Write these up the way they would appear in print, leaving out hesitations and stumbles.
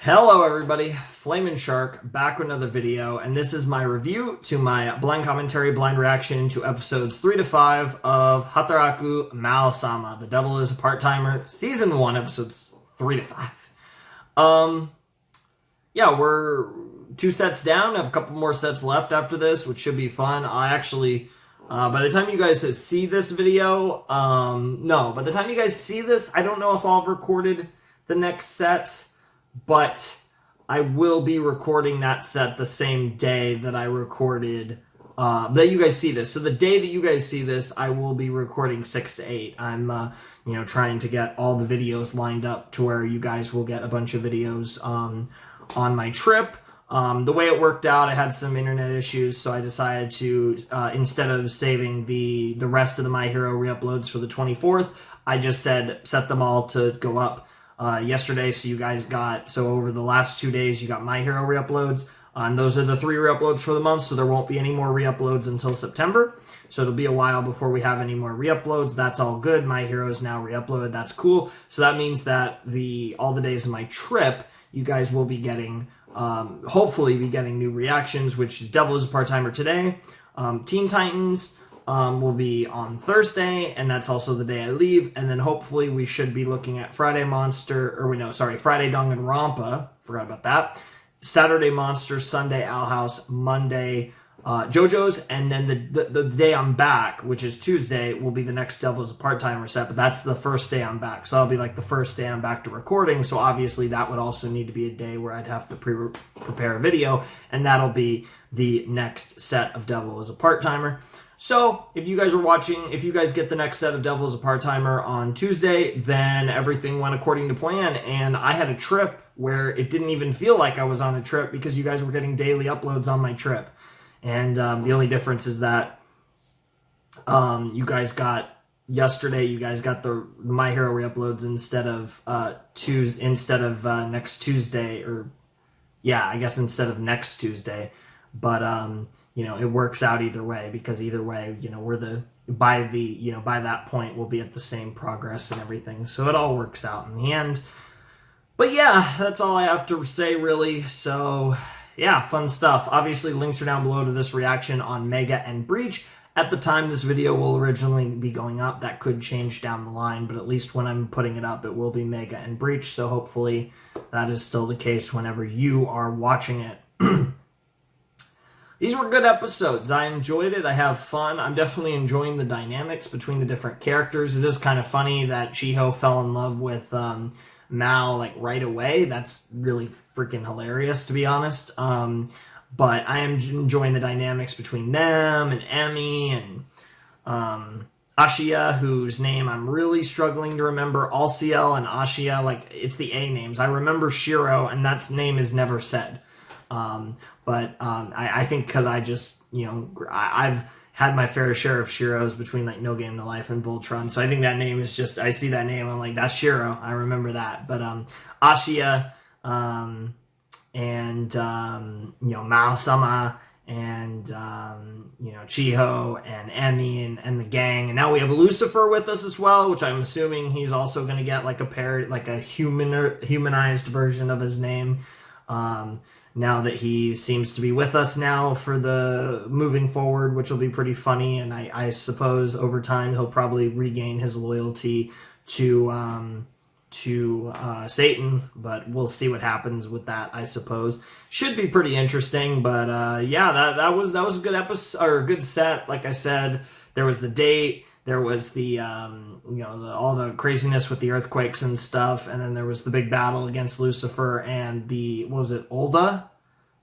Hello everybody, Flamin' Shark back with another video, and this is my review to my blind commentary, blind reaction to episodes 3 to 5 of Hataraku Maou-sama, The Devil is a Part-Timer, Season 1, episodes 3 to 5. Yeah, we're 2 sets down, I have a couple more sets left after this, which should be fun. I actually, by the time you guys see this video, by the time you guys see this, I don't know if I'll have recorded the next set, but I will be recording that set the same day that I recorded, that you guys see this. So the day that you guys see this, I will be recording 6 to 8. I'm, trying to get all the videos lined up to where you guys will get a bunch of videos on my trip. The way it worked out, I had some internet issues, so I decided to, instead of saving the rest of the My Hero re-uploads for the 24th, I just set them all to go up yesterday. So you guys over the last 2 days, you got My Hero re-uploads, and those are the 3 re-uploads for the month, so there won't be any more re-uploads until September. So it'll be a while before we have any more re-uploads. That's all good. My Hero is now re-uploaded. That's cool. So that means that all the days of my trip, you guys will be getting, hopefully be getting new reactions, which is Devil is a Part-Timer today. Teen Titans will be on Thursday, and that's also the day I leave. And then hopefully we should be looking at Friday Danganronpa. Forgot about that. Saturday Monster, Sunday Owl House, Monday JoJo's, and then the day I'm back, which is Tuesday, will be the next Devil's a Part-Timer set, but that's the first day I'm back. So that'll be like the first day I'm back to recording, so obviously that would also need to be a day where I'd have to prepare a video, and that'll be the next set of Devil is a Part-Timer. So, if you guys are watching, if you guys get the next set of Devil is a Part-Timer on Tuesday, then everything went according to plan, and I had a trip where it didn't even feel like I was on a trip because you guys were getting daily uploads on my trip. And the only difference is that yesterday you guys got the My Hero re-uploads instead of next Tuesday, instead of next Tuesday. But it works out either way, because either way, by that point we'll be at the same progress and everything. So it all works out in the end. But yeah, that's all I have to say really. So yeah, fun stuff. Obviously, links are down below to this reaction on Mega and Breach. At the time this video will originally be going up, that could change down the line, but at least when I'm putting it up, it will be Mega and Breach. So hopefully that is still the case whenever you are watching it. These were good episodes. I enjoyed it. I have fun. I'm definitely enjoying the dynamics between the different characters. It is kind of funny that Chiho fell in love with Mao like right away. That's really freaking hilarious, to be honest. But I am enjoying the dynamics between them and Emi and Ashiya, whose name I'm really struggling to remember. Alciel and Ashiya, like it's the A names. I remember Shiro, and that name is never said. I think because I just, I've had my fair share of Shiros between like No Game No Life and Voltron, so I think that name is just, I see that name, I'm like, that's Shiro, I remember that. But Ashiya, and Maou-sama, and Chiho and Emi and the gang, and now we have Lucifer with us as well, which I'm assuming he's also going to get like a humanized version of his name. Now that he seems to be with us now for the moving forward, which will be pretty funny, and I suppose over time he'll probably regain his loyalty to Satan, but we'll see what happens with that, I suppose. Should be pretty interesting, but yeah, that was a good episode, or a good set. Like I said, there was the date, there was the all the craziness with the earthquakes and stuff, and then there was the big battle against Lucifer and what was it, Olda?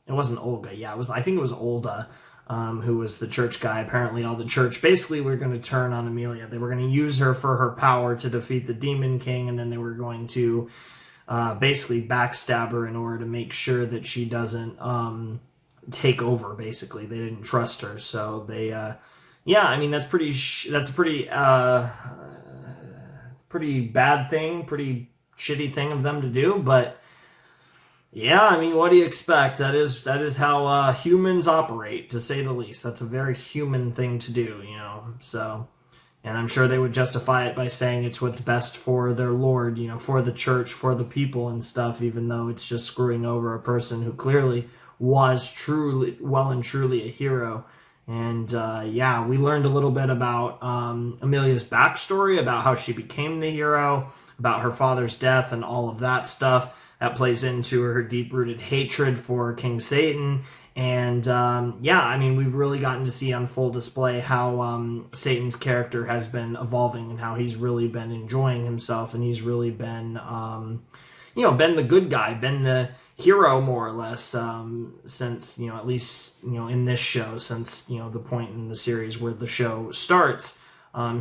It wasn't Olga, yeah, I think it was Olda, who was the church guy. Apparently all the church basically were going to turn on Amelia. They were going to use her for her power to defeat the Demon King, and then they were going to basically backstab her in order to make sure that she doesn't take over, basically. They didn't trust her, so they yeah, I mean, that's a pretty bad thing, pretty shitty thing of them to do, but yeah, I mean, what do you expect? That is how humans operate, to say the least. That's a very human thing to do, So And I'm sure they would justify it by saying it's what's best for their Lord, for the church, for the people and stuff, even though it's just screwing over a person who clearly was well and truly a hero. And we learned a little bit about Amelia's backstory, about how she became the hero, about her father's death and all of that stuff. That plays into her deep-rooted hatred for King Satan. And we've really gotten to see on full display how Satan's character has been evolving and how he's really been enjoying himself, and he's really been, been the good guy, been the hero more or less since, at least, in this show, since, the point in the series where the show starts.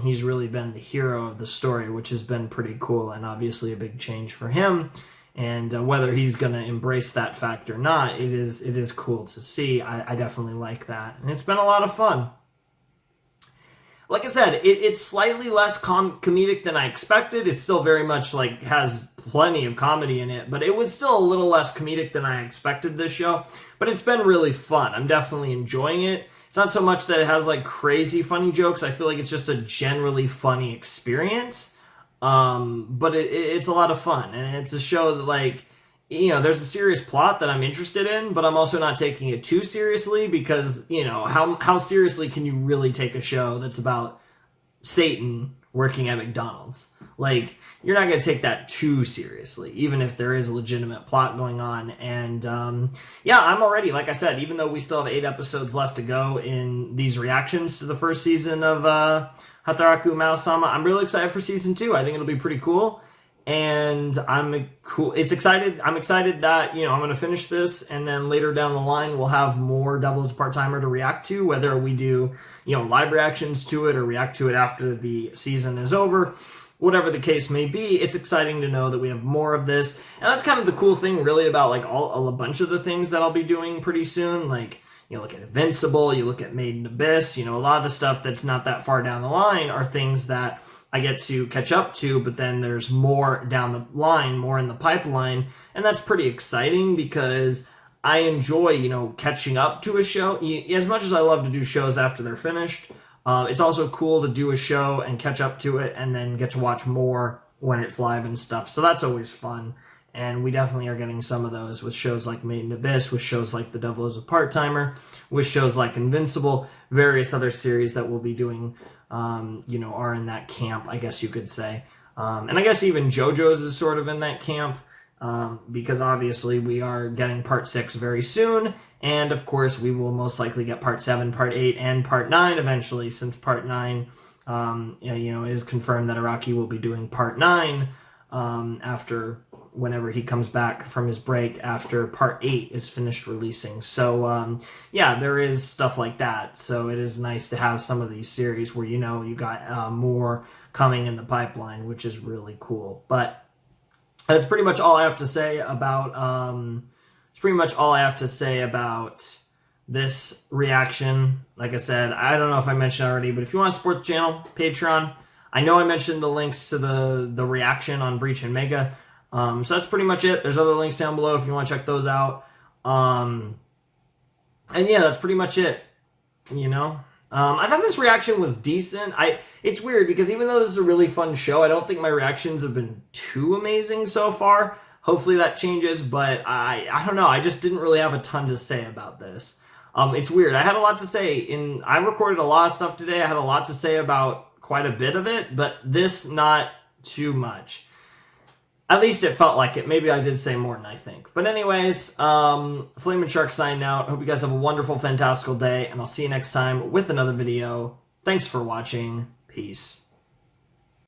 He's really been the hero of the story, which has been pretty cool and obviously a big change for him. And whether he's going to embrace that fact or not, it is cool to see. I definitely like that. And it's been a lot of fun. Like I said, it's slightly less comedic than I expected. It still very much has plenty of comedy in it, but it was still a little less comedic than I expected this show. But it's been really fun. I'm definitely enjoying it. It's not so much that it has crazy funny jokes. I feel like it's just a generally funny experience. But it's a lot of fun, and it's a show that there's a serious plot that I'm interested in, but I'm also not taking it too seriously because, how seriously can you really take a show that's about Satan working at McDonald's? You're not going to take that too seriously, even if there is a legitimate plot going on. And, I'm already, like I said, even though we still have 8 episodes left to go in these reactions to the first season of, Hataraku Maou-sama, I'm really excited for season 2. I think it'll be pretty cool. And I'm excited that, I'm going to finish this, and then later down the line, we'll have more Devil is a Part-Timer to react to, whether we do, live reactions to it or react to it after the season is over. Whatever the case may be, it's exciting to know that we have more of this. And that's kind of the cool thing, really, about, a bunch of the things that I'll be doing pretty soon. You look at Invincible, you look at Made in Abyss, a lot of the stuff that's not that far down the line are things that I get to catch up to, but then there's more down the line, more in the pipeline, and that's pretty exciting because I enjoy, catching up to a show. As much as I love to do shows after they're finished, it's also cool to do a show and catch up to it and then get to watch more when it's live and stuff, so that's always fun. And we definitely are getting some of those with shows like Made in Abyss, with shows like The Devil is a Part-Timer, with shows like Invincible, various other series that we'll be doing, are in that camp, I guess you could say. And I guess even JoJo's is sort of in that camp, because obviously we are getting Part 6 very soon, and of course we will most likely get Part 7, Part 8, and Part 9 eventually, since Part 9, is confirmed that Araki will be doing Part 9 after whenever he comes back from his break after Part 8 is finished releasing. So, there is stuff like that. So it is nice to have some of these series where, you got more coming in the pipeline, which is really cool. But that's pretty much all I have to say about this reaction. Like I said, I don't know if I mentioned already, but if you want to support the channel, Patreon. I know I mentioned the links to the reaction on Breach and Mega. So that's pretty much it. There's other links down below if you want to check those out. That's pretty much it. I thought this reaction was decent. It's weird because even though this is a really fun show, I don't think my reactions have been too amazing so far. Hopefully that changes, but I don't know. I just didn't really have a ton to say about this. It's weird. I had a lot to say. I recorded a lot of stuff today. I had a lot to say about quite a bit of it, but this not too much. At least it felt like it. Maybe I did say more than I think. But anyways, Flamin' Shark signing out. Hope you guys have a wonderful, fantastical day, and I'll see you next time with another video. Thanks for watching. Peace.